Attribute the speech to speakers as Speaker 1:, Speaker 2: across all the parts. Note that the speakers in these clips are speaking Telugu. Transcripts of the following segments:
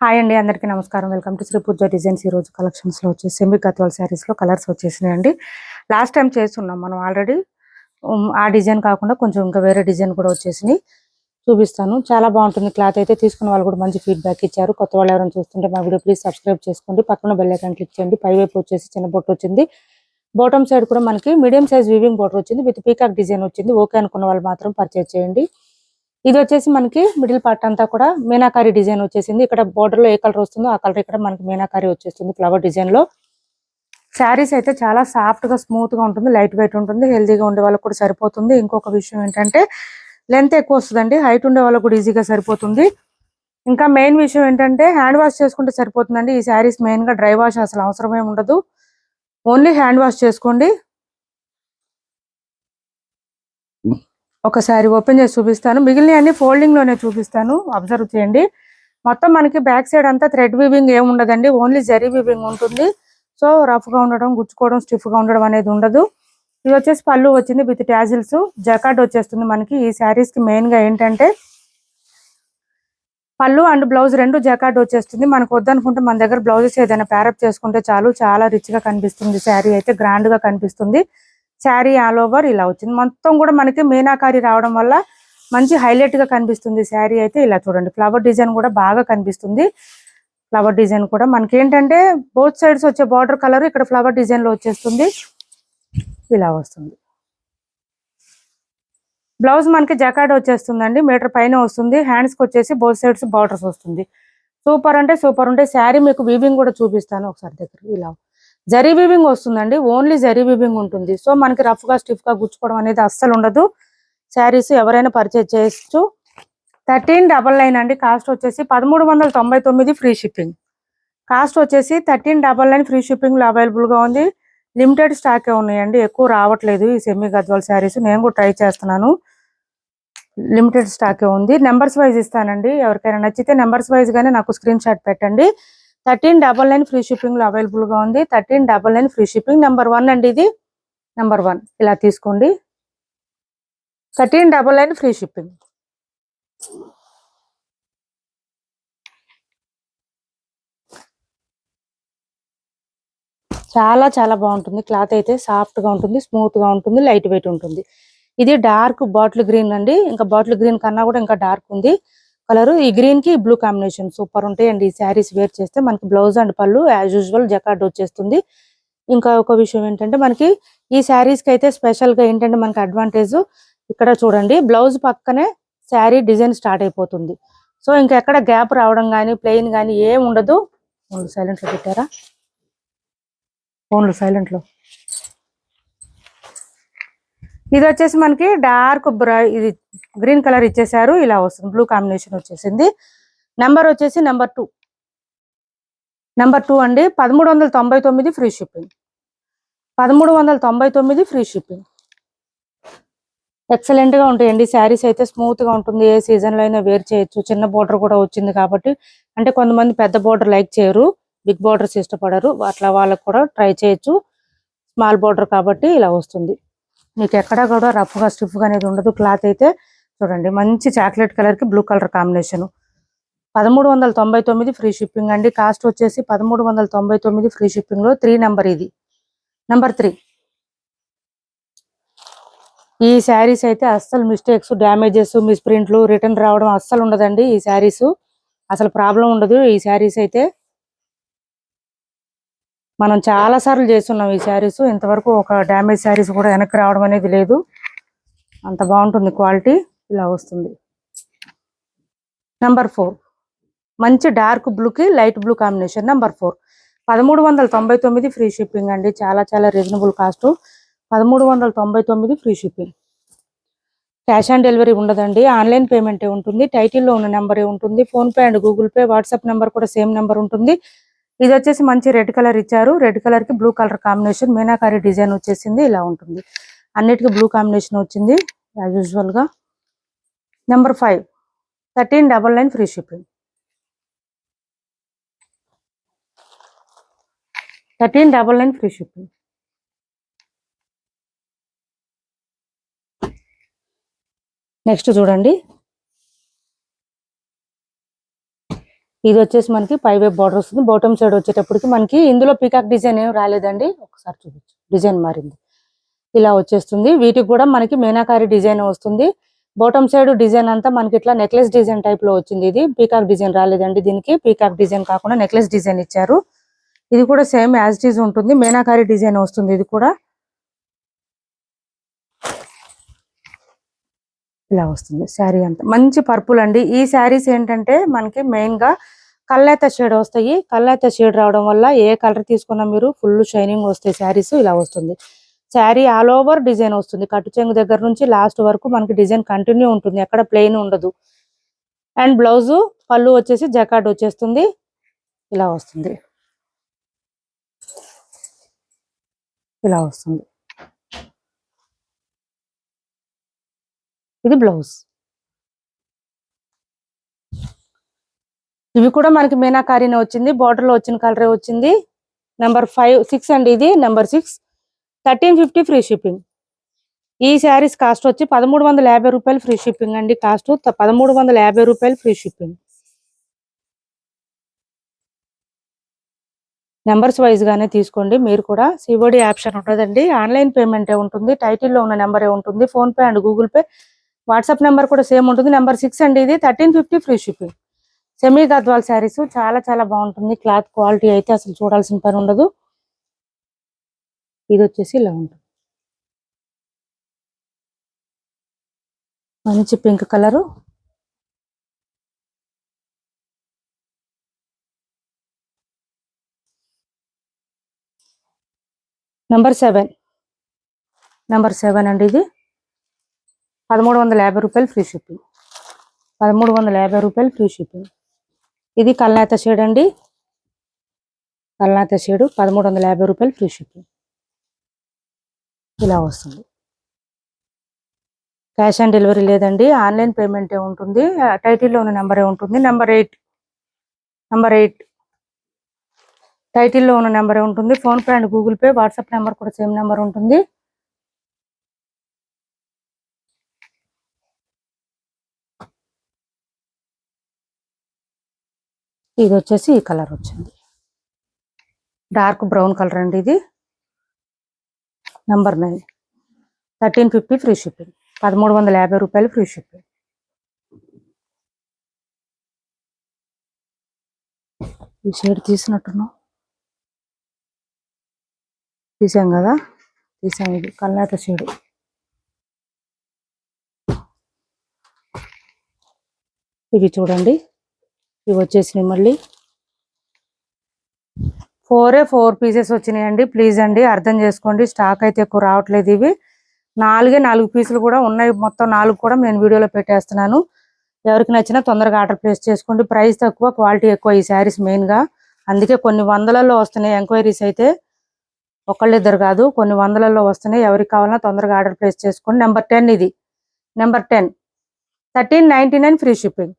Speaker 1: హాయ్ అండి, అందరికీ నమస్కారం. Welcome to Shri Pooja designs. ఈ రోజు కలెక్షన్స్ లో వచ్చేసి సెమీ గద్వాల్ శారీస్ లో కలర్స్ వచ్చేసినాయండి. లాస్ట్ టైం చేస్తున్నాం మనం ఆల్రెడీ. ఆ డిజైన్ కాకుండా కొంచెం ఇంకా వేరే డిజైన్ కూడా వచ్చేసినాయి, చూపిస్తాను. చాలా బాగుంటుంది క్లాత్ అయితే. తీసుకున్న వాళ్ళు కూడా మంచి ఫీడ్బ్యాక్ ఇచ్చారు. కొత్త వాళ్ళు ఎవరైనా చూస్తుంటే మా వీడియో ప్లీజ్ సబ్స్క్రైబ్ చేసుకోండి. పక్కన బెల్ ఐకాన్ క్లిక్ చేయండి. పై వైపు వచ్చేసి చిన్న బొట్టు వచ్చింది. బాటమ్ సైడ్ కూడా మనకి మీడియం సైజ్ వీవింగ్ బోర్డర్ వచ్చింది విత్ పీకాక్ డిజైన్ వచ్చింది. ఓకే అనుకున్న వాళ్ళు మాత్రం పర్చేజ్ చేయండి. ఇది వచ్చేసి మనకి మిడిల్ పార్ట్ అంతా కూడా మీనాకారి డిజైన్ వచ్చేసింది. ఇక్కడ బోర్డర్ లో ఏ కలర్ వస్తుందో ఆ కలర్ ఇక్కడ మనకి మీనాకారి వచ్చేస్తుంది ఫ్లవర్ డిజైన్ లో. శారీస్ అయితే చాలా సాఫ్ట్ గా స్మూత్ గా ఉంటుంది, లైట్ వెయిట్ ఉంటుంది. హెల్దీగా ఉండే వాళ్ళకి కూడా సరిపోతుంది. ఇంకొక విషయం ఏంటంటే లెంత్ ఎక్కువ వస్తుందండి, హైట్ ఉండే వాళ్ళకి కూడా ఈజీగా సరిపోతుంది. ఇంకా మెయిన్ విషయం ఏంటంటే హ్యాండ్ వాష్ చేసుకుంటే సరిపోతుందండి. ఈ శారీస్ మెయిన్ గా డ్రై వాష్ అసలు అవసరమే ఉండదు, ఓన్లీ హ్యాండ్ వాష్ చేసుకోండి. ఒకసారి ఓపెన్ చేసి చూపిస్తాను, మిగిలిన అన్ని ఫోల్డింగ్ లోనే చూపిస్తాను, అబ్జర్వ్ చేయండి. మొత్తం మనకి బ్యాక్ సైడ్ అంతా థ్రెడ్ వీవింగ్ ఏమి ఉండదండి, ఓన్లీ జరీ వీవింగ్ ఉంటుంది. సో రఫ్ గా ఉండడం, గుచ్చుకోవడం, స్టిఫ్ గా ఉండడం అనేది ఉండదు. ఇది వచ్చేసి పళ్ళు వచ్చింది విత్ టాజిల్స్, జకార్డ్ వచ్చేస్తుంది మనకి. ఈ శారీస్ కి మెయిన్ గా ఏంటంటే పళ్ళు అండ్ బ్లౌజ్ రెండు జకార్డ్ వచ్చేస్తుంది. మనకు వద్దనుకుంటే మన దగ్గర బ్లౌజెస్ ఏదైనా ప్యారప్ చేసుకుంటే చాలు, చాలా రిచ్ గా కనిపిస్తుంది. శారీ అయితే గ్రాండ్ గా కనిపిస్తుంది. శారీ ఆల్ ఓవర్ ఇలా వచ్చింది. మొత్తం కూడా మనకి మీనాకారి రావడం వల్ల మంచి హైలైట్ గా కనిపిస్తుంది శారీ అయితే. ఇలా చూడండి, ఫ్లవర్ డిజైన్ కూడా బాగా కనిపిస్తుంది. ఫ్లవర్ డిజైన్ కూడా మనకి ఏంటంటే బోత్ సైడ్స్ వచ్చే బార్డర్ కలర్ ఇక్కడ ఫ్లవర్ డిజైన్ లో వచ్చేస్తుంది. ఇలా వస్తుంది. బ్లౌజ్ మనకి జకార్డ్ వచ్చేస్తుందండి, మీటర్ పైన వస్తుంది. హ్యాండ్స్ కి వచ్చేసి బోత్ సైడ్స్ బార్డర్స్ వస్తుంది. సూపర్ అంటే సూపర్ ఉంటాయి. శారీ మీకు వీవింగ్ కూడా చూపిస్తాను ఒకసారి దగ్గర. ఇలా జరీ వీవింగ్ వస్తుందండి, ఓన్లీ జరీ వీవింగ్ ఉంటుంది. సో మనకి రఫ్ గా స్టిఫ్ గా గుచ్చుకోవడం అనేది అస్సలు ఉండదు. శారీస్ ఎవరైనా పర్చేజ్ చేయొచ్చు. 1399 అండి. కాస్ట్ వచ్చేసి 1399, ఫ్రీ షిప్పింగ్. కాస్ట్ వచ్చేసి 1399 ఫ్రీ షిప్పింగ్ లో అవైలబుల్ గా ఉంది. లిమిటెడ్ స్టాకే ఉన్నాయండి, ఎక్కువ రావట్లేదు ఈ సెమీ గద్వాల్ శారీస్. నేను కూడా ట్రై చేస్తున్నాను, లిమిటెడ్ స్టాకే ఉంది. నెంబర్స్ వైజ్ ఇస్తానండి, ఎవరికైనా నచ్చితే నెంబర్స్ వైజ్ గానే నాకు స్క్రీన్ షాట్ పెట్టండి. 1399 ఫ్రీ షిప్పింగ్ లో అవైలబుల్ గా ఉంది. 1399 ఫ్రీ షిప్పింగ్. నెంబర్ 1 అండి ఇది, నెంబర్ 1 ఇలా తీసుకోండి. 1399 ఫ్రీ షిప్పింగ్. చాలా చాలా బాగుంటుంది క్లాత్ అయితే. సాఫ్ట్ గా ఉంటుంది, స్మూత్ గా ఉంటుంది, లైట్ వెయిట్ ఉంటుంది. ఇది డార్క్ బాటిల్ గ్రీన్ అండి, ఇంకా బాటిల్ గ్రీన్ కన్నా కూడా ఇంకా డార్క్ ఉంది కలర్. ఈ గ్రీన్ కి బ్లూ కాంబినేషన్ సూపర్ ఉంటాయండి. ఈ శారీస్ వేర్ చేస్తే మనకి బ్లౌజ్ అండ్ పళ్ళు యాజ్ యూజువల్ జకార్డ్ వచ్చేస్తుంది. ఇంకా ఒక విషయం ఏంటంటే మనకి ఈ శారీస్ కి అయితే స్పెషల్ గా ఏంటంటే మనకి అడ్వాంటేజ్ ఇక్కడ చూడండి, బ్లౌజ్ పక్కనే శారీ డిజైన్ స్టార్ట్ అయిపోతుంది. సో ఇంకా ఎక్కడ గ్యాప్ రావడం కానీ ప్లెయిన్ కానీ ఏం ఉండదు. సైలెంట్ లో పెట్టారా, ఫోన్లు సైలెంట్ లో. ఇది వచ్చేసి మనకి డార్క్ ఇది గ్రీన్ కలర్ ఇచ్చేసారు, ఇలా వస్తుంది. బ్లూ కాంబినేషన్ వచ్చేసింది. నెంబర్ వచ్చేసి నెంబర్ 2. నెంబర్ 2 అండి. 1399 free shipping. 1399 free shipping. Excellent గా ఉంటాయండి శారీస్ అయితే. స్మూత్ గా ఉంటుంది, ఏ సీజన్ లో అయినా వేర్ చేయొచ్చు. చిన్న బోర్డర్ కూడా వచ్చింది కాబట్టి, అంటే కొంతమంది పెద్ద బోర్డర్ లైక్ చేయరు, బిగ్ బోర్డర్స్ ఇష్టపడరు, అట్లా వాళ్ళకి కూడా ట్రై చేయొచ్చు. స్మాల్ బోర్డర్ కాబట్టి ఇలా వస్తుంది. మీకు ఎక్కడ కూడా రఫ్ గా స్టిఫ్ గా అనేది ఉండదు. క్లాత్ అయితే చూడండి, మంచి చాక్లెట్ కలర్ కి blue colour combination. 1399 free shipping అండి. కాస్ట్ వచ్చేసి 1399 ఫ్రీ షిప్పింగ్ లో 3 నెంబర్ ఇది, నెంబర్ 3. ఈ శారీస్ అయితే అస్సలు మిస్టేక్స్, డ్యామేజెస్, మిస్ప్రింట్లు, రిటర్న్ రావడం అస్సలు ఉండదండి. ఈ శారీస్ అసలు ప్రాబ్లం ఉండదు. ఈ శారీస్ అయితే మనం చాలా సార్లు చేస్తున్నాం ఈ శారీస్, ఇంతవరకు ఒక డ్యామేజ్ శారీస్ కూడా వెనక్కి రావడం అనేది లేదు. అంత బాగుంటుంది క్వాలిటీ. ఇలా వస్తుంది. నెంబర్ 4 మంచి డార్క్ బ్లూ కి light blue combination. Number 4 1399 free shipping అండి. చాలా చాలా reasonable cost. 1399 free shipping. Cash on delivery ఉండదండి, ఆన్లైన్ పేమెంటే ఉంటుంది. టైటిల్లో ఉన్న నెంబరే ఉంటుంది. Phone pay and Google pay, WhatsApp number కూడా సేమ్ నెంబర్ ఉంటుంది. ఇది వచ్చేసి మంచి రెడ్ కలర్ ఇచ్చారు, రెడ్ కలర్ కి blue colour combination, meenakari design వచ్చేసింది. ఇలా ఉంటుంది, అన్నిటికీ బ్లూ కాంబినేషన్ వచ్చింది యాజ్ యూజువల్ గా. Number 5 1399 free shipping. 1399 free shipping. Next చూడండి, ఇది వచ్చేసి మనకి పై వైపు బార్డర్ వస్తుంది. బాటమ్ సైడ్ వచ్చేటప్పటికి మనకి ఇందులో పీకాక్ డిజైన్ ఏం రాలేదండి. ఒకసారి చూపించు, డిజైన్ మారింది. ఇలా వచ్చేస్తుంది. వీటికి కూడా మనకి మీనాకారి డిజైన్ వస్తుంది. బాటమ్ సైడ్ డిజైన్ అంతా మనకి ఇట్లా నెక్లెస్ డిజైన్ టైప్ లో వచ్చింది. ఇది పీకాక్ డిజైన్ రాలేదండి. దీనికి పీకాక్ డిజైన్ కాకుండా నెక్లెస్ డిజైన్ ఇచ్చారు. ఇది కూడా సేమ్ యాజ్ ఇట్ ఈజ్ ఉంటుంది. మీనాకారి డిజైన్ వస్తుంది. ఇది కూడా ఇలా వస్తుంది. శారీ అంతా మంచి పర్పుల్ అండి. ఈ శారీస్ ఏంటంటే మనకి మెయిన్ గా కల్లేత షేడ్ వస్తాయి. కల్లేత షేడ్ రావడం వల్ల ఏ కలర్ తీసుకున్నా మీరు ఫుల్ షైనింగ్ వస్తాయి. శారీస్ ఇలా వస్తుంది. శారీ ఆల్ ఓవర్ డిజైన్ వస్తుంది. కట్టు చెంగు దగ్గర నుంచి లాస్ట్ వరకు మనకి డిజైన్ కంటిన్యూ ఉంటుంది. ఎక్కడ ప్లెయిన్ ఉండదు. అండ్ బ్లౌజ్ పళ్ళు వచ్చేసి జకార్డ్ వచ్చేస్తుంది. ఇలా వస్తుంది. ఇలా వస్తుంది. ఇది బ్లౌజ్. ఇవి కూడా మనకి మీనాకారీనే వచ్చింది. బార్డర్ లో వచ్చిన కలరే వచ్చింది. నెంబర్ 6 అండి. ఇది నెంబర్ 6. 1350 free shipping. ఈ శారీస్ కాస్ట్ వచ్చి 1350 రూపాయలు ఫ్రీ షిప్పింగ్ అండి. కాస్ట్ 1350 రూపాయలు ఫ్రీ షిప్పింగ్. నెంబర్స్ వైజ్ గానే తీసుకోండి. మీరు కూడా సిఓడి ఆప్షన్ ఉంటుందండి. ఆన్లైన్ పేమెంటే ఉంటుంది. టైటిల్లో ఉన్న నెంబరే ఉంటుంది. Phone pay and Google pay, WhatsApp number కూడా సేమ్ ఉంటుంది. నెంబర్ 6 అండి. ఇది 1350 free shipping. Semi Gadwal saris చాలా చాలా బాగుంటుంది. క్లాత్ క్వాలిటీ అయితే అసలు చూడాల్సిన పని ఉండదు. ఇది వచ్చేసి ఇలా ఉంటుంది. మంచి పింక్ కలరు. నెంబర్ 7. నెంబర్ 7 అండి. ఇది 1350 రూపాయలు ఫ్రీ షిప్పింగ్. 1350 రూపాయలు ఫ్రీ షిప్పింగ్. ఇది కల్నేత షేడ్ అండి. కల్నేత షేడ్ 1350 రూపాయలు ఫ్రీ షిప్పింగ్. ఇలా వస్తుంది. క్యాష్ ఆన్ డెలివరీ లేదండి. ఆన్లైన్ పేమెంటే ఉంటుంది. టైటిల్లో ఉన్న నెంబరే ఉంటుంది. నెంబర్ 8 టైటిల్లో ఉన్న నెంబరే ఉంటుంది. Phone pay and Google pay, WhatsApp number కూడా సేమ్ నెంబర్ ఉంటుంది. ఇది వచ్చేసి ఈ కలర్ వచ్చింది. డార్క్ బ్రౌన్ కలర్ అండి. ఇది నెంబర్ 9. 1350 free shipping. 1350 రూపాయలు ఫ్రీ షిప్పింగ్. ఈ షేడ్ తీసినట్టున్నాం. తీసాం కదా, తీసాం. ఇది కల్నేత షేడ్. ఇవి చూడండి. ఇవి వచ్చేసినాయి. మళ్ళీ 4 పీసెస్ వచ్చినాయండి. ప్లీజ్ అండి అర్థం చేసుకోండి. స్టాక్ అయితే ఎక్కువ రావట్లేదు. ఇవి 4 పీసులు కూడా ఉన్నాయి. మొత్తం 4 కూడా నేను వీడియోలో పెట్టేస్తున్నాను. ఎవరికి నచ్చినా తొందరగా ఆర్డర్ ప్లేస్ చేసుకోండి. ప్రైస్ తక్కువ, క్వాలిటీ ఎక్కువ ఈ శారీస్ మెయిన్గా. అందుకే కొన్ని వందలలో వస్తున్నాయి. ఎంక్వైరీస్ అయితే ఒకళ్ళిద్దరు కాదు, కొన్ని వందలలో వస్తున్నాయి. ఎవరికి కావాలన్నా తొందరగా ఆర్డర్ ప్లేస్ చేసుకోండి. నెంబర్ 10 ఇది. Number 10. 1399 free shipping.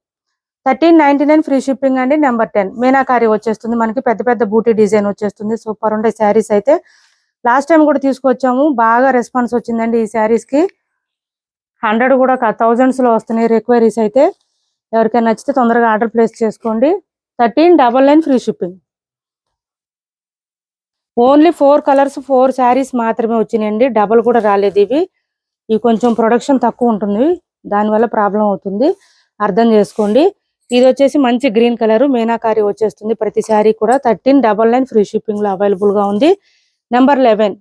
Speaker 1: 1399 free shipping అండి. నెంబర్ 10 మీనాకారి వచ్చేస్తుంది. మనకి పెద్ద పెద్ద బూటీ డిజైన్ వచ్చేస్తుంది. సూపర్ ఉంటాయి శారీస్ అయితే. లాస్ట్ టైం కూడా తీసుకొచ్చాము. బాగా రెస్పాన్స్ వచ్చిందండి ఈ శారీస్ కి. 100 కూడా thousands లో వస్తున్నాయి రిక్వైరీస్ అయితే. ఎవరికైనా నచ్చితే తొందరగా ఆర్డర్ ప్లేస్ చేసుకోండి. 1399 free shipping. Only 4 colours 4 saris మాత్రమే వచ్చినాయండి. డబల్ కూడా రాలేదు. ఇవి కొంచెం ప్రొడక్షన్ తక్కువ ఉంటుంది. దానివల్ల ప్రాబ్లం అవుతుంది. అర్థం చేసుకోండి. ఇది వచ్చేసి మంచి గ్రీన్ కలర్ మీనాకారి వచ్చేస్తుంది. ప్రతి శారీ కూడా 1399 ఫ్రీ షిప్పింగ్ లో అవైలబుల్ గా ఉంది. నెంబర్ 11.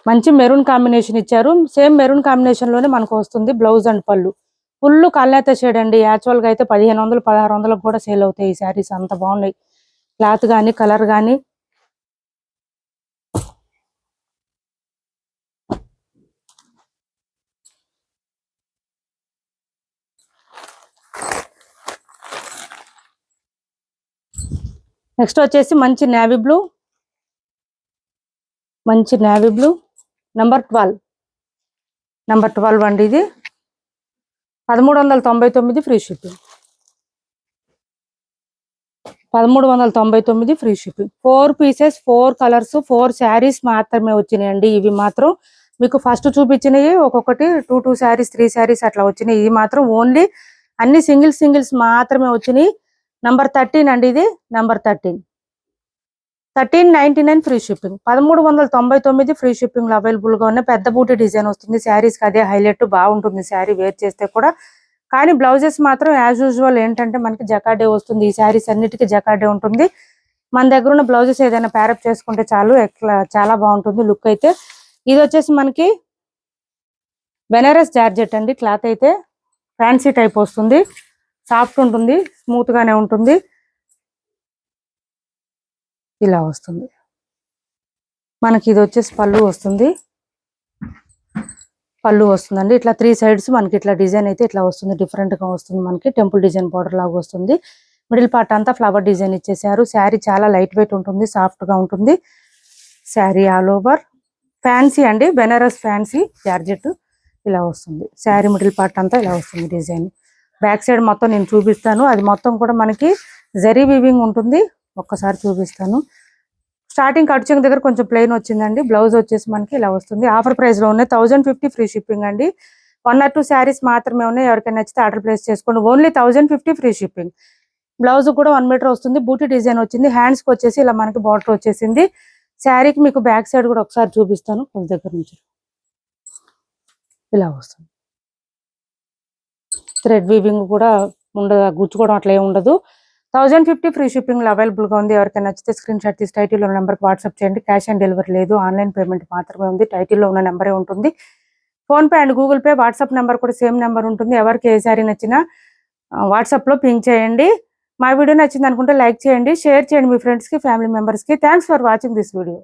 Speaker 1: మంచి మెరూన్ కాంబినేషన్ ఇచ్చారు. సేమ్ మెరూన్ కాంబినేషన్ లోనే మనకు వస్తుంది బ్లౌజ్ అండ్ పళ్ళు. ఫుల్ కల్నేత షేడ్ అండి. యాక్చువల్ గా అయితే 1500 1600 కూడా సేల్ అవుతాయి ఈ శారీస్. అంత బాగున్నాయి. క్లాత్ కానీ కలర్ కానీ. నెక్స్ట్ వచ్చేసి మంచి నేవీ బ్లూ. మంచి నేవీ బ్లూ. నెంబర్ 12. నెంబర్ 12 అండి. ఇది 1399 free shipping. 1399 free shipping. 4 pieces 4 colours 4 saris మాత్రమే వచ్చినాయండి. ఇవి మాత్రం మీకు ఫస్ట్ చూపించినవి ఒక్కొక్కటి 2 శారీస్ 3 శారీస్ అట్లా వచ్చినాయి. ఇది మాత్రం ఓన్లీ అన్ని సింగిల్స్ మాత్రమే వచ్చినాయి. నంబర్ 13 అండి, ఇది number 1399 free shipping. 1399 free shipping available గా ఉన్న పెద్ద బూటీ డిజైన్ వస్తుంది. శారీస్ కి అదే హైలైట్, బాగుంటుంది శారీ వేర్ చేస్తే కూడా. కానీ బ్లౌజెస్ మాత్రం యాజ్ యూజువల్ ఏంటంటే మనకి జకార్డే వస్తుంది. ఈ శారీస్ అన్నిటికీ జకార్డే ఉంటుంది. మన దగ్గర ఉన్న బ్లౌజెస్ ఏదైనా ప్యారప్ చేసుకుంటే చాలు, చాలా బాగుంటుంది లుక్ అయితే. ఇది వచ్చేసి మనకి బెనారస్ జార్జెట్ అండి. క్లాత్ అయితే ఫ్యాన్సీ టైప్ వస్తుంది, సాఫ్ట్ ఉంటుంది, స్మూత్ గానే ఉంటుంది. ఇలా వస్తుంది మనకి. ఇది వచ్చేసి పళ్ళు వస్తుందండి. ఇట్లా 3 సైడ్స్ మనకి ఇట్లా డిజైన్ అయితే ఇట్లా వస్తుంది, డిఫరెంట్ గా వస్తుంది మనకి. టెంపుల్ డిజైన్ బార్డర్ లాగా వస్తుంది. మిడిల్ పార్ట్ అంతా ఫ్లవర్ డిజైన్ ఇచ్చేసారు. శారీ చాలా లైట్ వెయిట్ ఉంటుంది, సాఫ్ట్ గా ఉంటుంది. శారీ ఆల్ ఓవర్ ఫ్యాన్సీ అండి, బెనారస్ ఫ్యాన్సీ జార్జెట్ ఇలా వస్తుంది. శారీ మిడిల్ పార్ట్ అంతా ఇలా వస్తుంది డిజైన్. బ్యాక్ సైడ్ మొత్తం నేను చూపిస్తాను. అది మొత్తం కూడా మనకి జరీ వీవింగ్ ఉంటుంది. ఒక్కసారి చూపిస్తాను. స్టార్టింగ్ కట్ చెంగు దగ్గర కొంచెం ప్లెయిన్ వచ్చిందండి. బ్లౌజ్ వచ్చేసి మనకి ఇలా వస్తుంది. ఆఫర్ ప్రైస్ లో ఉన్నాయి. 1050 ఫ్రీ షిప్పింగ్ అండి. 1 or 2 శారీస్ మాత్రమే ఉన్నాయి. ఎవరికైనా నచ్చితే ఆర్డర్ ప్లేస్ చేసుకోండి. Only 1050 free shipping. బ్లౌజ్ కూడా 1 మీటర్ వస్తుంది. బూటీ డిజైన్ వచ్చింది. హ్యాండ్స్ కి వచ్చేసి ఇలా మనకి బార్డర్ వచ్చేసింది. శారీకి మీకు బ్యాక్ సైడ్ కూడా ఒకసారి చూపిస్తాను కొంచెం దగ్గర నుంచి. ఇలా వస్తుంది. థ్రెడ్ వీవింగ్ కూడా ఉండదు, గుచ్చుకోవడం అట్లా ఏమి ఉండదు. 1050 ఫ్రీ షిప్పింగ్ లో అవైలబుల్ గా ఉంది. ఎవరికైనా నచ్చితే స్క్రీన్ షాట్ తీసి టైటిల్ ఉన్న నెంబర్కి వాట్సాప్ చేయండి. క్యాష్ ఆన్ డెలివరీ లేదు, ఆన్లైన్ పేమెంట్ మాత్రమే ఉంది. టైటిల్లో ఉన్న నెంబరే ఉంటుంది. Phone pay and Google pay, WhatsApp number కూడా సేమ్ నెంబర్ ఉంటుంది. ఎవరికి ఏ సారీ నచ్చినా వాట్సాప్ లో పింక్ చేయండి. మా వీడియో నచ్చింది అనుకుంటే లైక్ చేయండి, షేర్ చేయండి మీ ఫ్రెండ్స్ కి, ఫ్యామిలీ మెంబర్స్ కి. Thanks for watching this video.